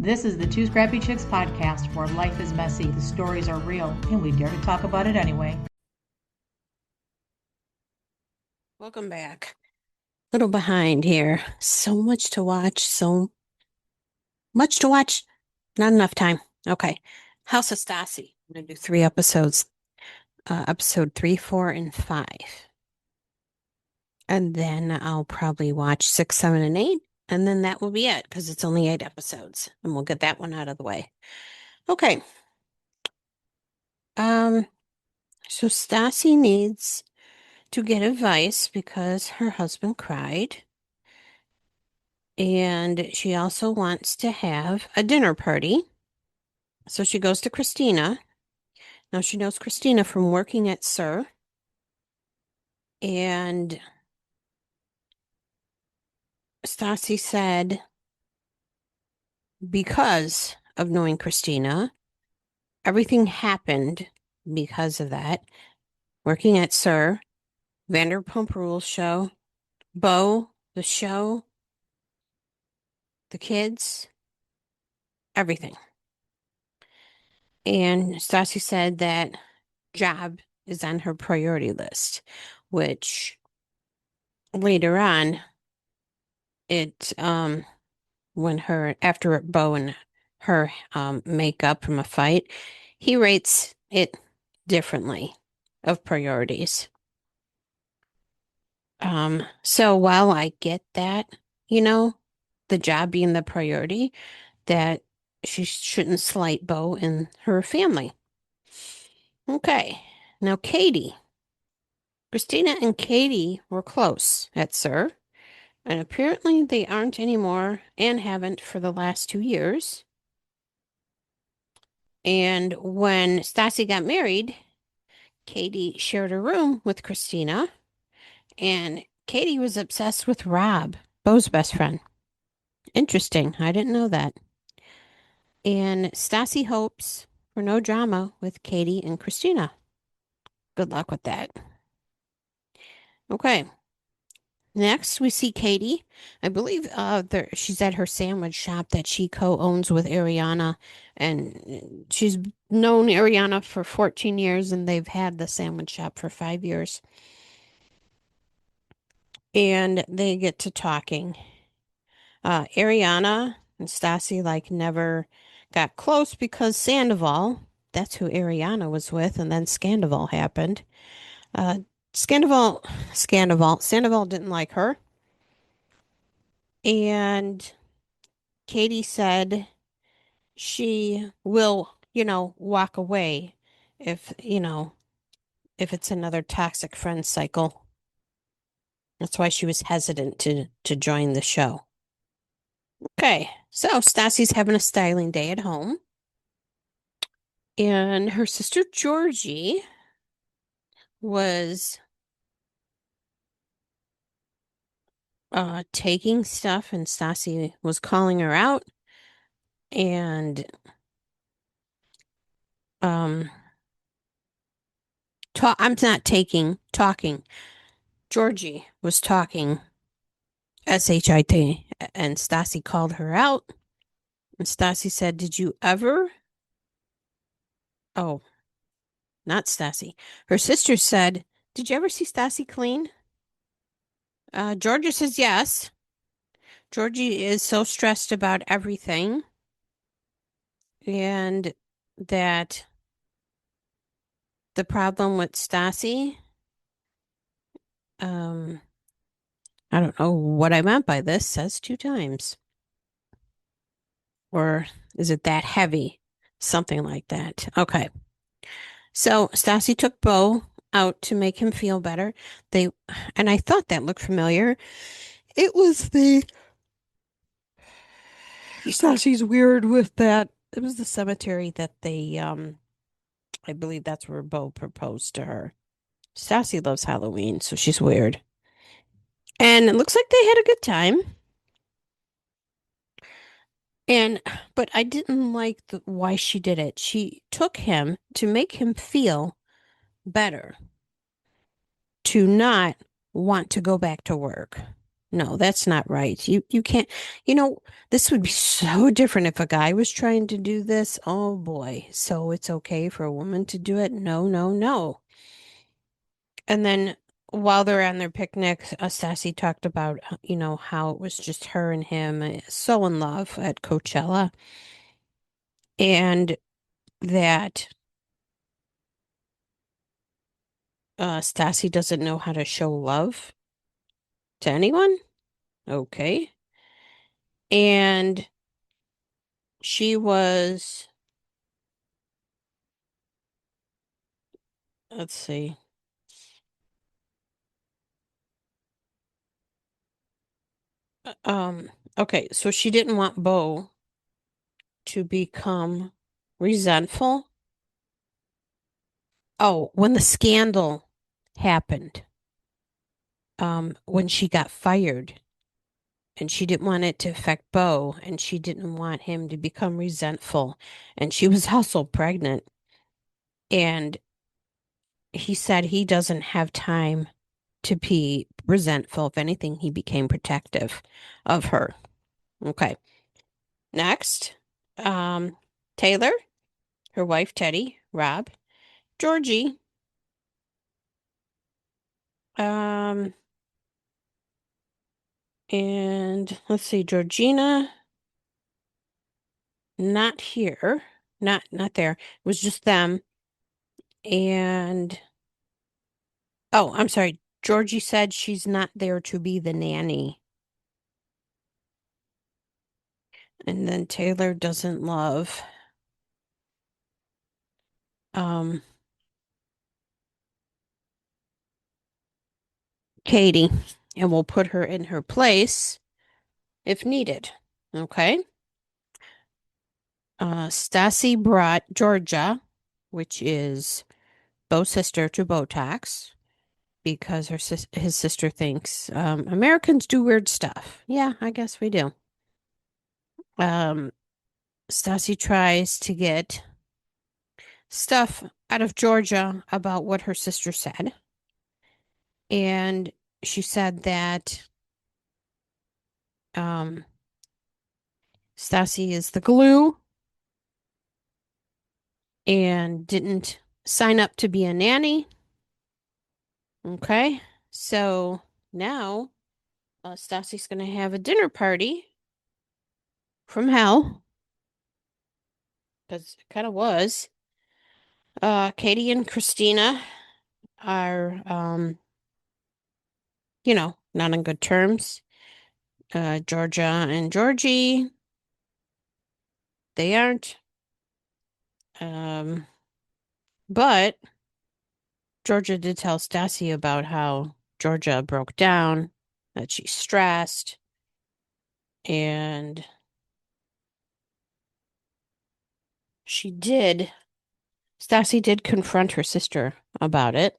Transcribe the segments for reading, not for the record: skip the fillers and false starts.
This is the Two Scrappy Chicks podcast where life is messy, the stories are real, and we dare to talk about it anyway. Welcome back. Little behind here. So much to watch. So much to watch. Not enough time. Okay. House of Stassi. I'm going to do 3 episodes. Episode 3, 4, and 5. And then I'll probably watch 6, 7, and 8. And then that will be it because it's only 8 episodes. And we'll get that one out of the way. Okay. Um, so Stassi needs to get advice because her husband cried. And she also wants to have a dinner party. So she goes to Christina. Now she knows Christina from working at Sir. And Stassi said, because of knowing Christina, everything happened because of that. Working at Sir, Vanderpump Rules show, Beau, the show, the kids, everything. And Stassi said that job is on her priority list, which later on, it when her after Beau and her make up from a fight, he rates it differently of priorities. So while I get that, you know, the job being the priority, that she shouldn't slight Beau and her family. Okay. Now Katie. Christina and Katie were close at Sir, and apparently they aren't anymore and haven't for the last 2 years. And when Stassi got married, Katie shared a room with Christina, and Katie was obsessed with Rob, Beau's best friend. Interesting. I didn't know that. And Stassi hopes for no drama with Katie and Christina. Good luck with that. Okay. Next, we see Katie. I believe she's at her sandwich shop that she co-owns with Ariana, and she's known Ariana for 14 years, and they've had the sandwich shop for 5 years. And they get to talking. Ariana and Stassi like never got close because Sandoval, that's who Ariana was with, and then Scandoval happened. Uh, Sandoval didn't like her. And Katie said she will, walk away if it's another toxic friend cycle. That's why she was hesitant to join the show. Okay, so Stassi's having a styling day at home. And her sister Georgie was taking stuff, and Stassi was calling her out. And um I'm not talking. Georgie was talking SHIT, and Stassi called her out. And Stassi said, "Did you ever?" Oh, not Stassi. Her sister said, "Did you ever see Stassi clean?" Georgia says yes. Georgie is so stressed about everything, and that the problem with Stassi, um, I don't know what I meant by this, says 2 times. Or is it that heavy? Something like that. Okay. So Stassi took Beau out to make him feel better. They and I thought that looked familiar. It was the Stassi's weird with that. It was the cemetery that they I believe that's where Beau proposed to her. Stassi loves Halloween, so she's weird. And it looks like they had a good time. And but I didn't like why she did it. She took him to make him feel better, to not want to go back to work. No, that's not right. You can't, you know, this would be so different if a guy was trying to do this. Oh boy. So it's okay for a woman to do it? No, no, no. And then while they're on their picnic, Stassi talked about, how it was just her and him, so in love at Coachella, and that Stassi doesn't know how to show love to anyone. Okay. And she was, let's see. Okay, so she didn't want Bo to become resentful. Oh, when the scandal happened, when she got fired, and she didn't want it to affect Bo, and she didn't want him to become resentful, and she was also pregnant, and he said he doesn't have time to be resentful. If anything, he became protective of her. Okay. Next, um, Taylor, her wife Teddy, Rob, Georgie, um, and let's see, Georgina, not here, not there. It was just them. And oh, I'm sorry. Georgie said she's not there to be the nanny. And then Taylor doesn't love um Katie and will put her in her place if needed. Okay. Stassi brought Georgia, which is Bo's sister, to Botox because his sister thinks Americans do weird stuff. Yeah, I guess we do. Um, Stassi tries to get stuff out of Georgia about what her sister said. And she said that um, Stassi is the glue and didn't sign up to be a nanny. Okay. So now Stassi's going to have a dinner party from hell because it kind of was. Katie and Christina are, not on good terms. Georgia and Georgie, they aren't. Um, but Georgia did tell Stassi about how Georgia broke down, that she's stressed, and she did. Stassi did confront her sister about it,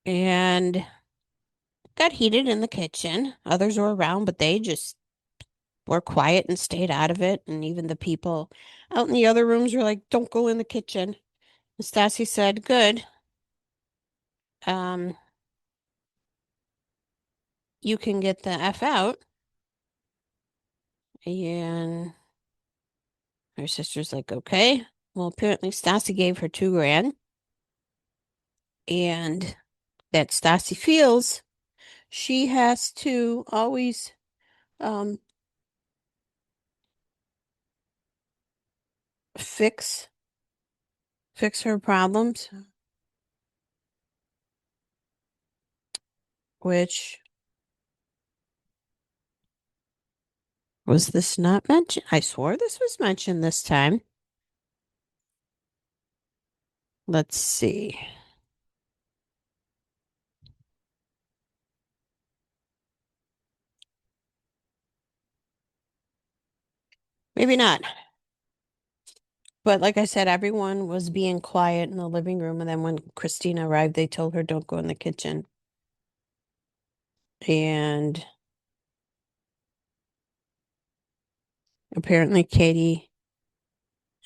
and got heated in the kitchen. Others were around, but they just were quiet and stayed out of it. And even the people out in the other rooms were like, "Don't go in the kitchen." And Stassi said, "Good. Um, you can get the F out." And her sister's like, "Okay." Well, apparently Stassi gave her 2 grand, and that Stassi feels she has to always um fix her problems, which was this not mentioned? I swore this was mentioned this time. Let's see. Maybe not. But like I said, everyone was being quiet in the living room. And then when Christina arrived, they told her, "Don't go in the kitchen." And apparently, Katie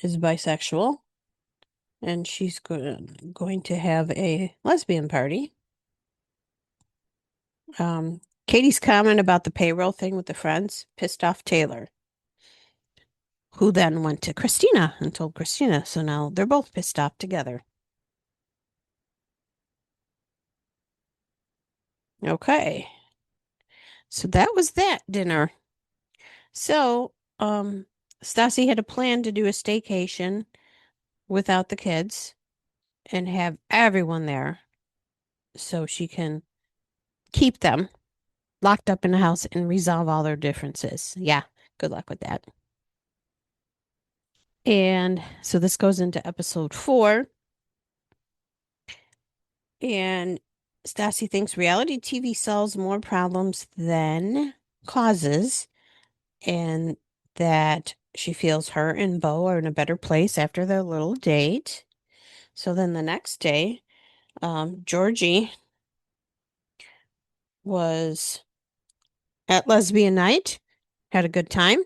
is bisexual and she's going to have a lesbian party. Katie's comment about the payroll thing with the friends pissed off Taylor, who then went to Christina and told Christina. So now they're both pissed off together. Okay. So that was that dinner. So, Stassi had a plan to do a staycation without the kids and have everyone there so she can keep them locked up in the house and resolve all their differences. Yeah, good luck with that. And so this goes into episode 4. And Stassi thinks reality TV solves more problems than causes, and that she feels her and Bo are in a better place after their little date. So then the next day, Georgie was at lesbian night, had a good time.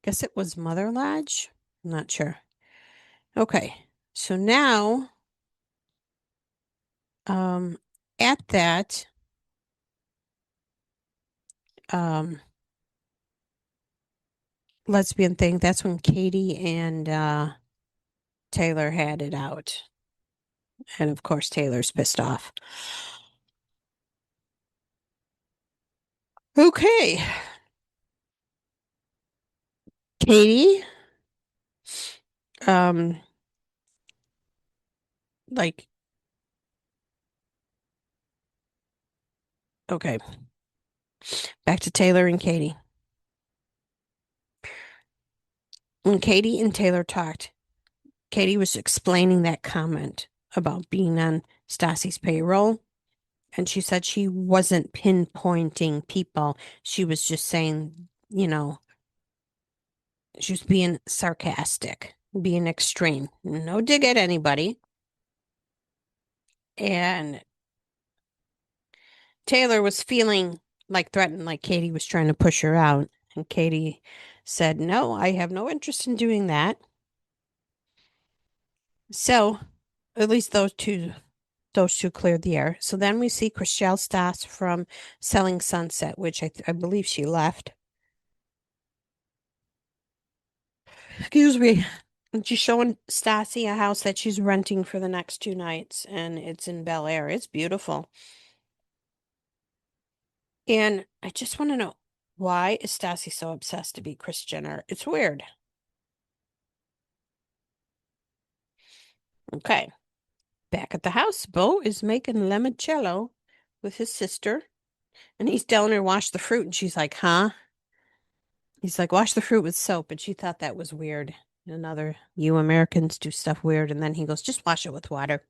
Guess it was Mother Lodge. I'm not sure. Okay, so now, um, at that, um, lesbian thing, that's when Katie and Taylor had it out. And of course, Taylor's pissed off. Okay. Katie, um, like, okay, back to Taylor and Katie. When Katie and Taylor talked, Katie was explaining that comment about being on Stassi's payroll. And she said she wasn't pinpointing people. She was just saying, she was being sarcastic, being extreme. No dig at anybody. And Taylor was feeling like threatened, like Katie was trying to push her out. And Katie said, "No, I have no interest in doing that." So at least those two cleared the air. So then we see Chriselle Stoss from Selling Sunset, which I believe she left. Excuse me. And she's showing Stassi a house that she's renting for the next 2 nights, and it's in Bel Air. It's beautiful. And I just want to know, why is Stassi so obsessed to be Kris Jenner? It's weird. Okay. Back at the house, Bo is making limoncello with his sister, and he's telling her wash the fruit, and she's like, "Huh?" He's like, "Wash the fruit with soap," and she thought that was weird. Another, you Americans do stuff weird, and then he goes, "Just wash it with water."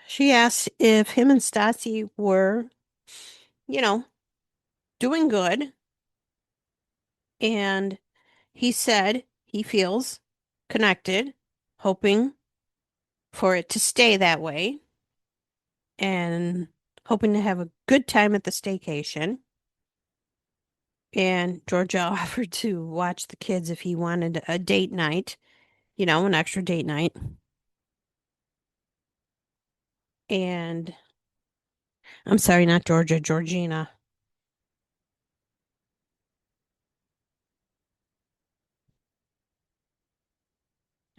She asked if him and Stassi were, you know, doing good, and he said he feels connected, hoping for it to stay that way, and hoping to have a good time at the staycation. And Georgia offered to watch the kids if he wanted a date night, an extra date night. And I'm sorry, not Georgia, Georgina.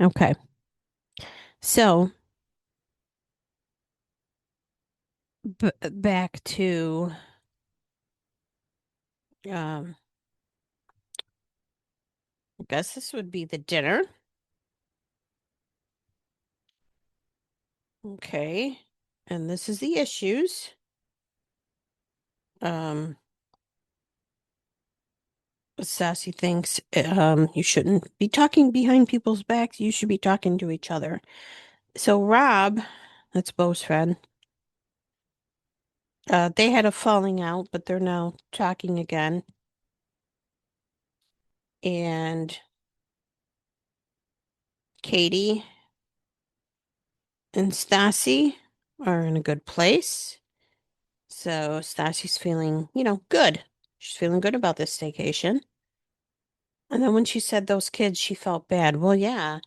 Okay. So back to um I guess this would be the dinner. Okay. And this is the issues. Um Sassy thinks you shouldn't be talking behind people's backs. You should be talking to each other. So Rob, that's Bo's friend, they had a falling out, but they're now talking again. And Katie and Stassi are in a good place. So Stassi's feeling, good. She's feeling good about this staycation. And then when she said those kids, she felt bad. Well, yeah,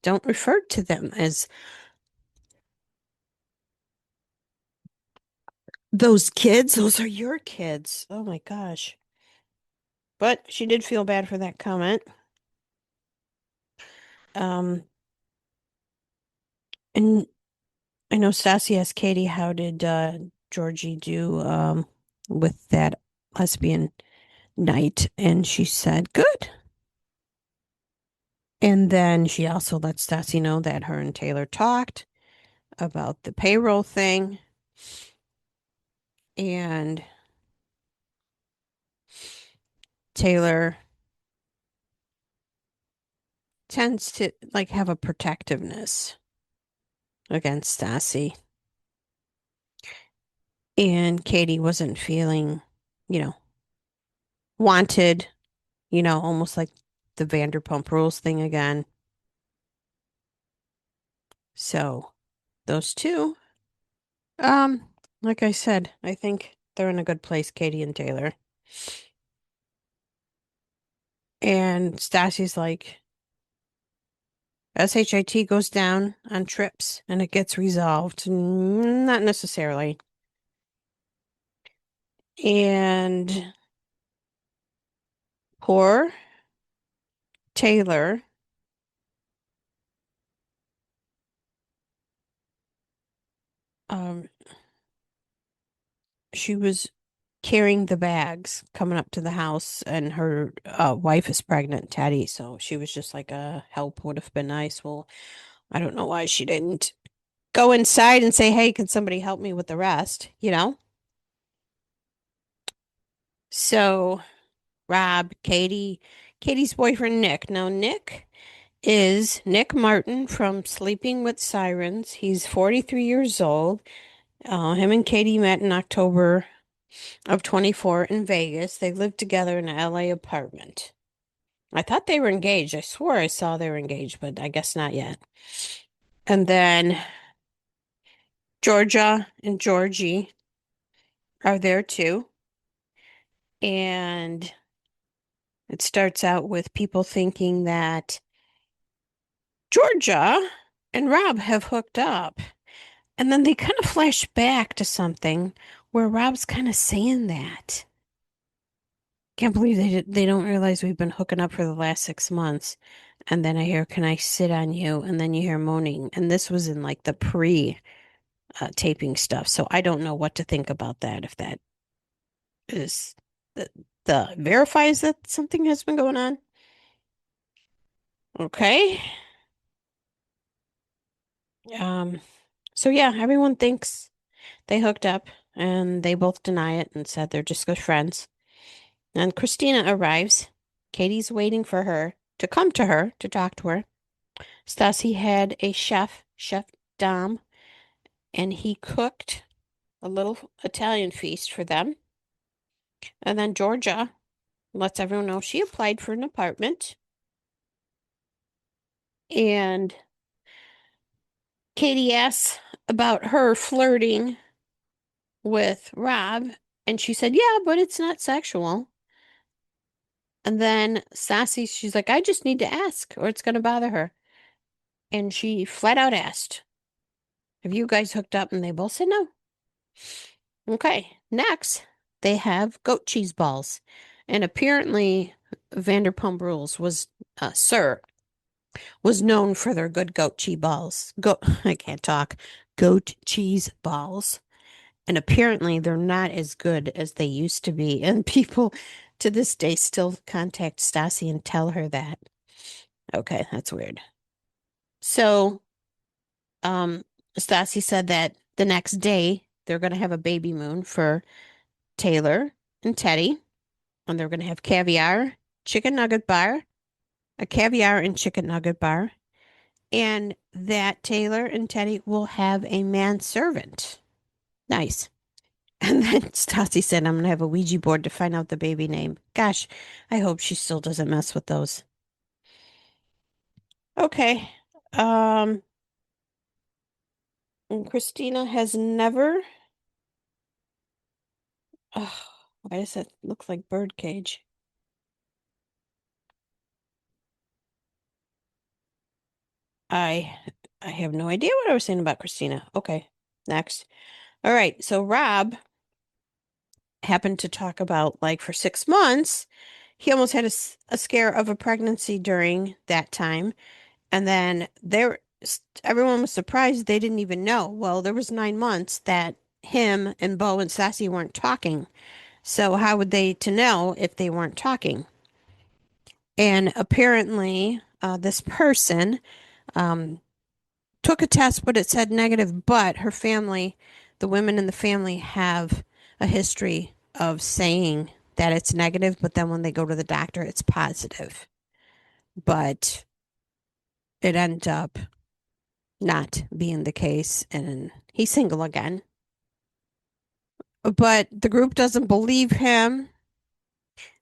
don't refer to them as Those kids, those are your kids. Oh my gosh. But she did feel bad for that comment. Um, and I know Stassi asked Katie, how did Georgie do with that lesbian night? And she said, good. And then she also let Stassi know that her and Taylor talked about the payroll thing. And Taylor tends to like have a protectiveness against Stassi. And Katie wasn't feeling, you know, wanted, almost like the Vanderpump Rules thing again. So those two, like I said, I think they're in a good place, Katie and Taylor. And Stassi's like, SHIT goes down on trips and it gets resolved. Not necessarily. And poor Taylor, um, she was carrying the bags coming up to the house, and her wife is pregnant, Teddy. So she was just like, help would have been nice. Well, I don't know why she didn't go inside and say, hey, can somebody help me with the rest? So Rob, Katie's boyfriend, Nick. Now, Nick is Nick Martin from Sleeping with Sirens. He's 43 years old. Him and Katie met in October of 24 in Vegas. They lived together in an LA apartment. I thought they were engaged. I swore I saw they were engaged, but I guess not yet. And then Georgia and Georgie are there too. And it starts out with people thinking that Georgia and Rob have hooked up. And then they kind of flash back to something where Rob's kind of saying that. Can't believe they don't realize we've been hooking up for the last 6 months. And then I hear, "Can I sit on you?" And then you hear moaning. And this was in like the pre taping stuff. So I don't know what to think about that. If that is the verifies that something has been going on. Okay. Um, so yeah, everyone thinks they hooked up and they both deny it and said they're just good friends. And Christina arrives. Katie's waiting for her to come to her to talk to her. Stassi had a Chef Dom, and he cooked a little Italian feast for them. And then Georgia lets everyone know she applied for an apartment. And Katie asks about her flirting with Rob, and she said, yeah, but it's not sexual. And then Stassi, she's like, I just need to ask, or it's going to bother her. And she flat out asked, have you guys hooked up? And they both said no. Okay, next, they have goat cheese balls. And apparently, Vanderpump Rules Sir was known for their good goat cheese balls. I can't talk. Goat cheese balls. And apparently, they're not as good as they used to be. And people to this day still contact Stassi and tell her that. Okay, that's weird. So, um, Stassi said that the next day they're going to have a baby moon for Taylor and Teddy, and they're going to have chicken nugget bar, a caviar and chicken nugget bar, and that Taylor and Teddy will have a manservant. Nice. And then Stassi said, I'm going to have a Ouija board to find out the baby name. Gosh, I hope she still doesn't mess with those. Okay. Um, and Christina has never. Oh, why does that look like birdcage? I I have no idea what I was saying about Christina. Okay, next. All right, so Rob happened to talk about like for 6 months, he almost had a scare of a pregnancy during that time. And then everyone was surprised they didn't even know. Well, there was 9 months that him and Bo and Sassy weren't talking. So how would they to know if they weren't talking? And apparently, this person um, took a test, but it said negative. But her family, the women in the family, have a history of saying that it's negative, but then when they go to the doctor, it's positive. But it ended up not being the case, and he's single again. But the group doesn't believe him,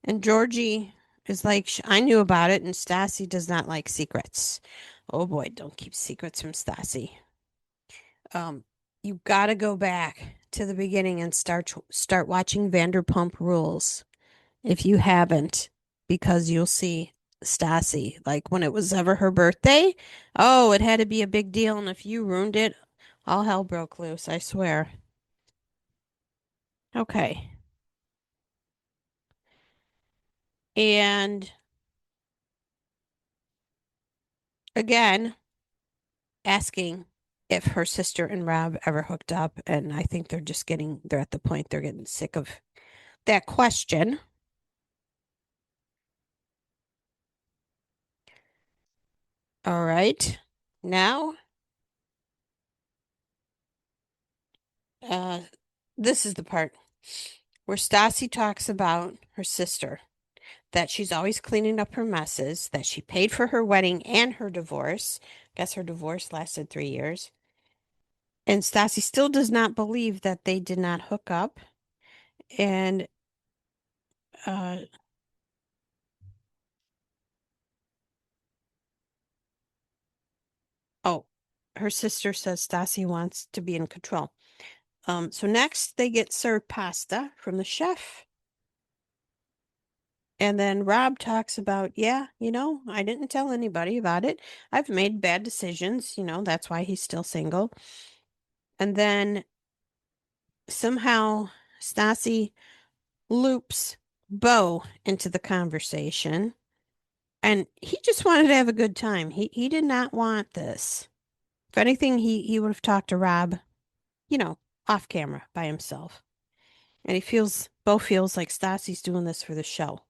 and Georgie is like, I knew about it, and Stassi does not like secrets. Oh boy, don't keep secrets from Stassi. Um, you got to go back to the beginning and start watching Vanderpump Rules if you haven't, because you'll see Stassi. Like when it was ever her birthday, oh, it had to be a big deal, and if you ruined it, all hell broke loose, I swear. Okay. And again, asking if her sister and Rob ever hooked up, and I think they're at the point they're getting sick of that question. All right. Now, uh, this is the part where Stassi talks about her sister, that she's always cleaning up her messes, that she paid for her wedding and her divorce. Guess her divorce lasted 3 years. And Stassi still does not believe that they did not hook up. And uh, oh, her sister says Stassi wants to be in control. So next they get served pasta from the chef. And then Rob talks about, yeah, I didn't tell anybody about it. I've made bad decisions, that's why he's still single. And then somehow Stassi loops Bo into the conversation. And he just wanted to have a good time. He did not want this. If anything, he would have talked to Rob, you know, off camera by himself. And Bo feels like Stassi's doing this for the show.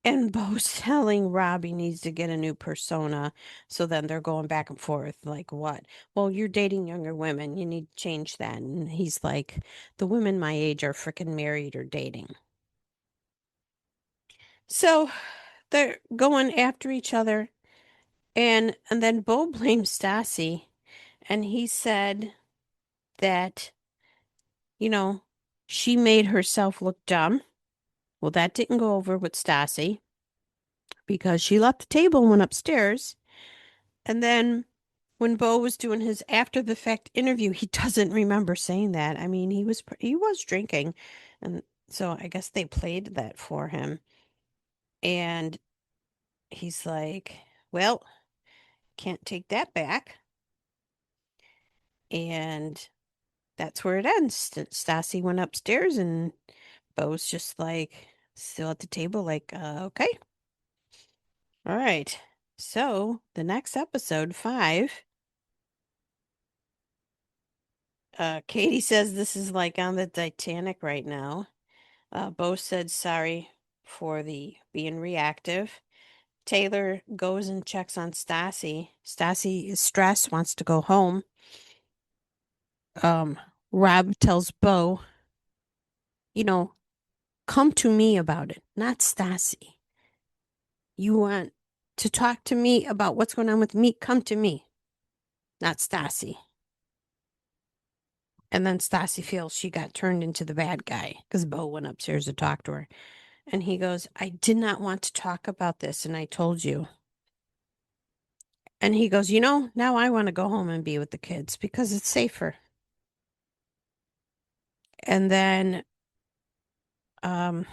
And Bo's telling Rob he needs to get a new persona. So then they're going back and forth, like, what? Well, you're dating younger women. You need to change that. And he's like, the women my age are freaking married or dating. So they're going after each other. And then Bo blames Stassi. And he said that, you know, she made herself look dumb. Well, that didn't go over with Stassi because she left the table and went upstairs. And then when Bo was doing his after the fact interview, he doesn't remember saying that. I mean, he was drinking, and so I guess they played that for him. And he's like, "Well, can't take that back." And that's where it ends. Stassi went upstairs, and Bo's just like still at the table, like, okay, all right. So the next episode, 5. Katie says this is like on the Titanic right now. Bo said sorry for the being reactive. Taylor goes and checks on Stassi. Stassi is stressed, wants to go home. Um, Rob tells Bo, you know, come to me about it, not Stassi. You want to talk to me about what's going on with me? Come to me, not Stassi. And then Stassi feels she got turned into the bad guy because Bo went upstairs to talk to her. And he goes, I did not want to talk about this, and I told you. And he goes, now I want to go home and be with the kids because it's safer. And then um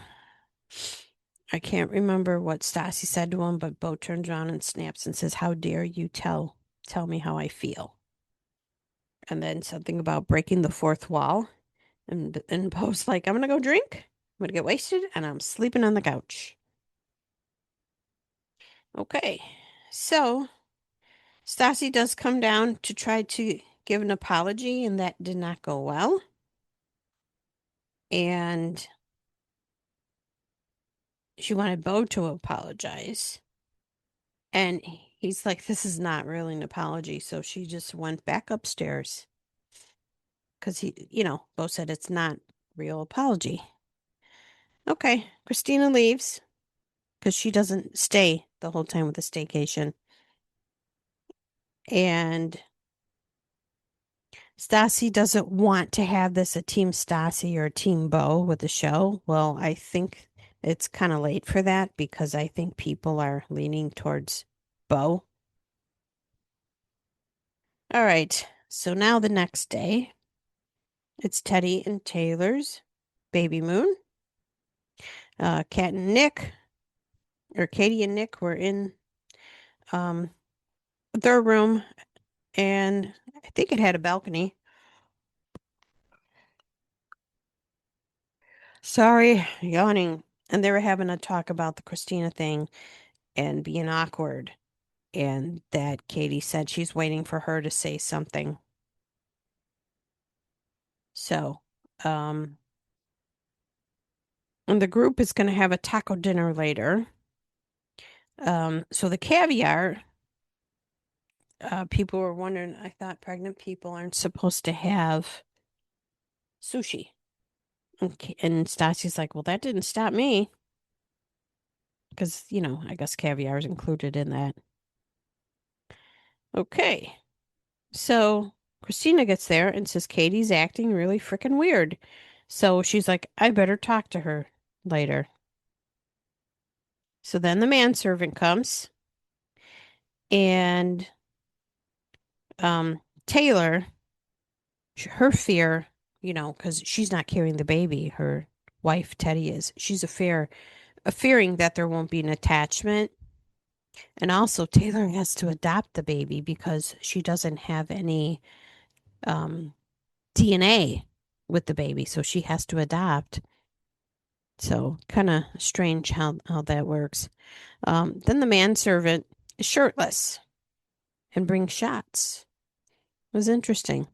I can't remember what Stassi said to him, but Bo turns around and snaps and says, how dare you tell me how I feel. And then something about breaking the fourth wall. And Bo's like, I'm gonna go drink. I'm gonna get wasted, and I'm sleeping on the couch. Okay, so Stassi does come down to try to give an apology, and that did not go well. And she wanted Bo to apologize. And he's like, this is not really an apology. So she just went back upstairs because Bo said it's not real apology. Okay, Christina leaves because she doesn't stay the whole time with the staycation. And Stassi doesn't want to have this a team Stassi or a team Bo with the show. Well, I think it's kind of late for that because I think people are leaning towards Bo. All right. So now the next day, it's Teddy and Taylor's baby moon. Kat and Nick, or Katie and Nick, were in um, their room, and I think it had a balcony. Sorry, yawning. And they were having a talk about the Christina thing and being awkward, and that Katie said she's waiting for her to say something. So, um, and the group is going to have a taco dinner later. So the caviar, people were wondering, I thought pregnant people aren't supposed to have sushi. And Stassi's like, well, that didn't stop me. Because, I guess caviar is included in that. Okay. So Christina gets there and says Katie's acting really freaking weird. So she's like, I better talk to her later. So then the manservant comes and Taylor, her fear, because she's not carrying the baby, her wife Teddy is. She's fearing that there won't be an attachment. And also Taylor has to adopt the baby because she doesn't have any DNA with the baby, so she has to adopt. So kind of strange how that works. Then the manservant is shirtless and brings shots. It was interesting.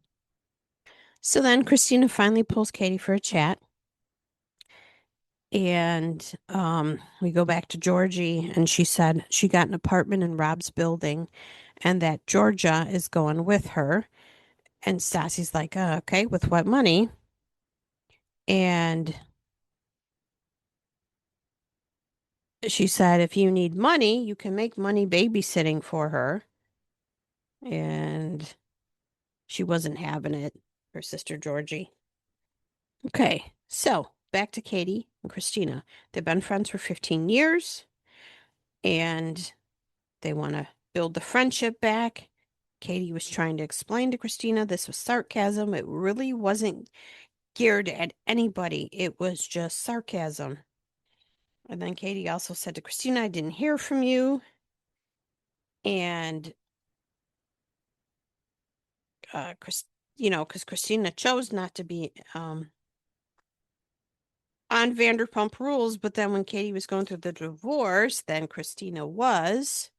So then Christina finally pulls Katie for a chat. And we go back to Georgie, and she said she got an apartment in Rob's building and that Georgia is going with her. And Stassi's like, okay, with what money? And she said, if you need money, you can make money babysitting for her. And she wasn't having it, her sister Georgie. Okay, so back to Katie and Christina. They've been friends for 15 years and they want to build the friendship back. Katie was trying to explain to Christina this was sarcasm. It really wasn't geared at anybody, it was just sarcasm. And then Katie also said to Christina, I didn't hear from you. And because Christina chose not to be on Vanderpump Rules, but then when Katie was going through the divorce, then Christina was,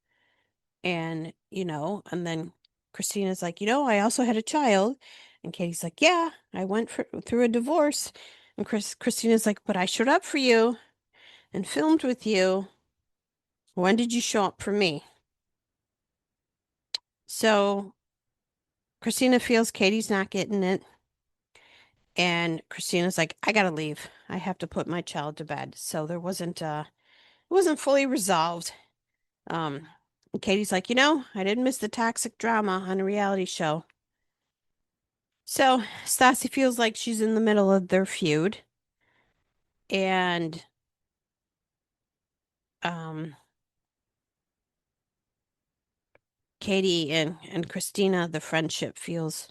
and then Christina's like, I also had a child, and Katie's like, yeah, I went through a divorce, and Christina's like, but I showed up for you and filmed with you. When did you show up for me? So Christina feels Katie's not getting it. And Christina's like, I gotta leave. I have to put my child to bed. So it wasn't fully resolved. Um, and Katie's like, I didn't miss the toxic drama on a reality show. So Stassi feels like she's in the middle of their feud. And um Katie and Christina, the friendship feels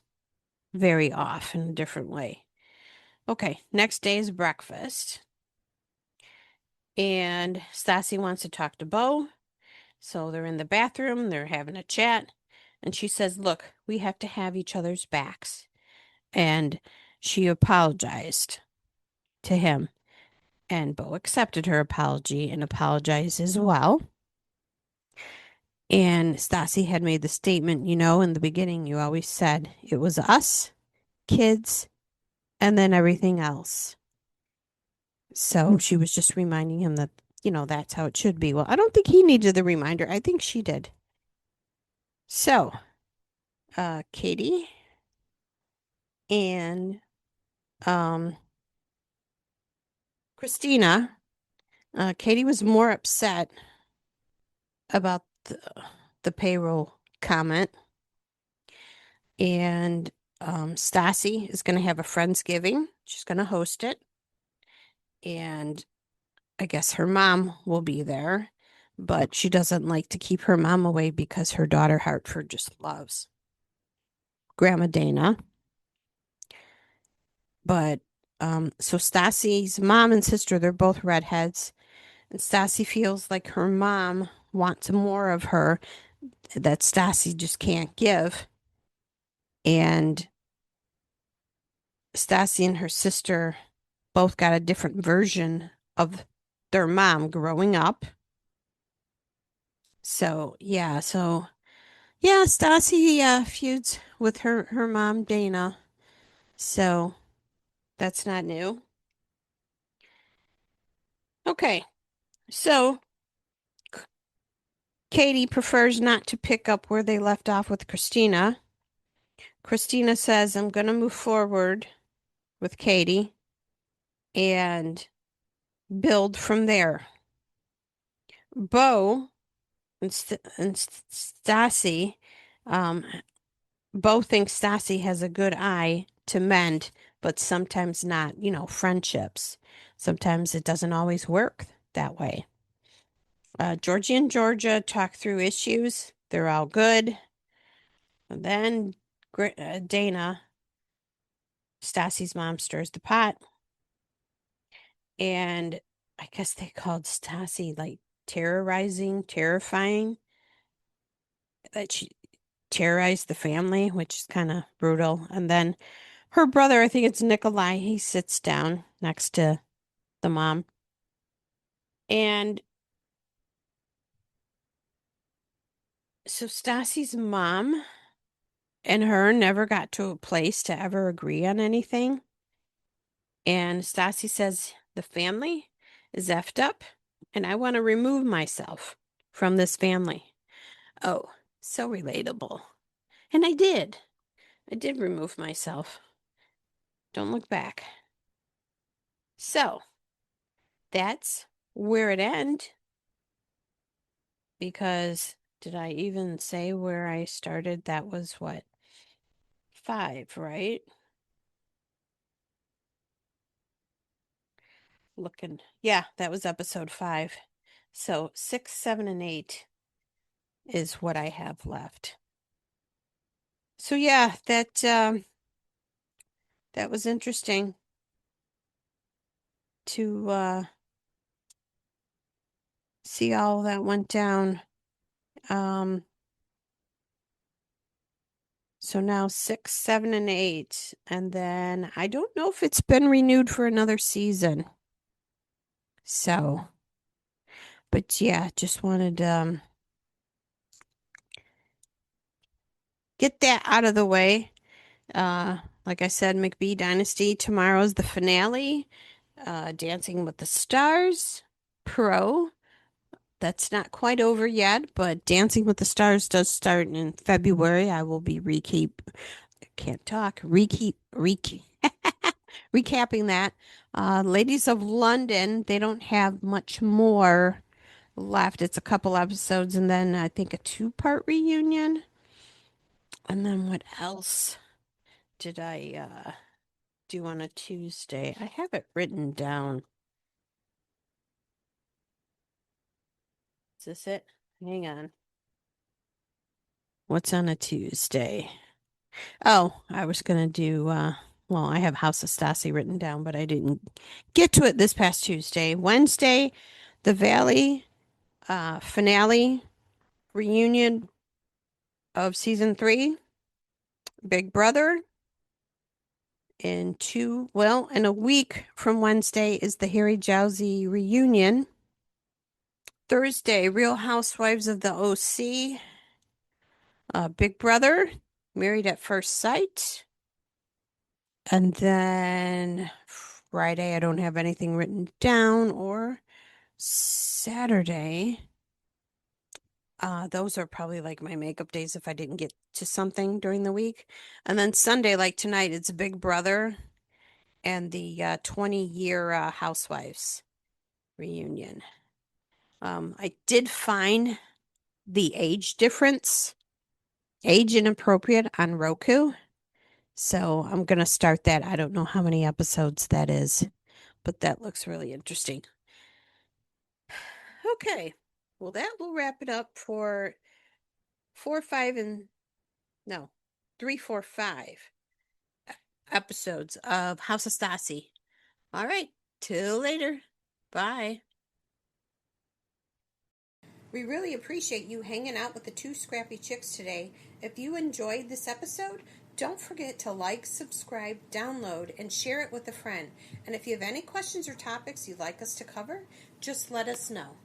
very off in a different way. Okay, next day is breakfast. And Stassi wants to talk to Bo. So they're in the bathroom, they're having a chat. And she says, look, we have to have each other's backs. And she apologized to him, and Bo accepted her apology and apologized as well. And Stassi had made the statement, in the beginning, you always said it was us, kids, and then everything else. So she was just reminding him that, that's how it should be. Well, I don't think he needed the reminder. I think she did. So, Katie and um, Christina, Katie was more upset about the payroll comment. And Stassi is going to have a Friendsgiving. She's going to host it. And I guess her mom will be there. But she doesn't like to keep her mom away because her daughter Hartford just loves Grandma Dana. But so Stassi's mom and sister, they're both redheads. And Stassi feels like her mom wants more of her that Stassi just can't give. And Stassi and her sister both got a different version of their mom growing up. So yeah, Stassi feuds with her mom Dana. So that's not new. Okay, so Katie prefers not to pick up where they left off with Christina. Christina says, I'm going to move forward with Katie and build from there. Bo and Stassi, um, Bo thinks Stassi has a good eye to mend, but sometimes not, friendships. Sometimes it doesn't always work that way. Georgie and Georgia talk through issues. They're all good. And then Dana, Stassi's mom, stirs the pot. And I guess they called Stassi like terrifying, that she terrorized the family, which is kind of brutal. And then her brother, I think it's Nikolai, he sits down next to the mom. And so Stassi's mom and her never got to a place to ever agree on anything. And Stassi says, the family is effed up, and I want to remove myself from this family. Oh, so relatable. And I did. I did remove myself. Don't look back. So that's where it end. Because did I even say where I started? That was what? 5, right? Looking. Yeah, that was episode 5. So 6, 7, and 8 is what I have left. So yeah, that was interesting to see all that went down. Um, so now 6, 7, and 8, and then I don't know if it's been renewed for another season. So, but yeah, just wanted get that out of the way. Like I said, McBee Dynasty, tomorrow's the finale. Dancing with the Stars Pro. That's not quite over yet, but Dancing with the Stars does start in February. I will be can't talk, recapping that. Ladies of London, they don't have much more left. It's a couple episodes and then I think a 2-part reunion. And then what else did I do on a Tuesday? I have it written down. Is this it? Hang on. What's on a Tuesday? Oh, I was gonna do well, I have House of Stassi written down, but I didn't get to it this past Tuesday. Wednesday, the Valley finale reunion of season 3, Big Brother, in a week from Wednesday is the Harry Jowsey reunion. Thursday, Real Housewives of the OC. Big Brother, Married at First Sight. And then Friday, I don't have anything written down, or Saturday. Those are probably like my makeup days if I didn't get to something during the week. And then Sunday, like tonight, it's Big Brother and the 20-year Housewives reunion. I did find the age difference, age inappropriate on Roku. So I'm going to start that. I don't know how many episodes that is, but that looks really interesting. Okay. Well, that will wrap it up for 4, 5, and no, 3, 4, 5 episodes of House of Stassi. All right. Till later. Bye. We really appreciate you hanging out with the two scrappy chicks today. If you enjoyed this episode, don't forget to like, subscribe, download, and share it with a friend. And if you have any questions or topics you'd like us to cover, just let us know.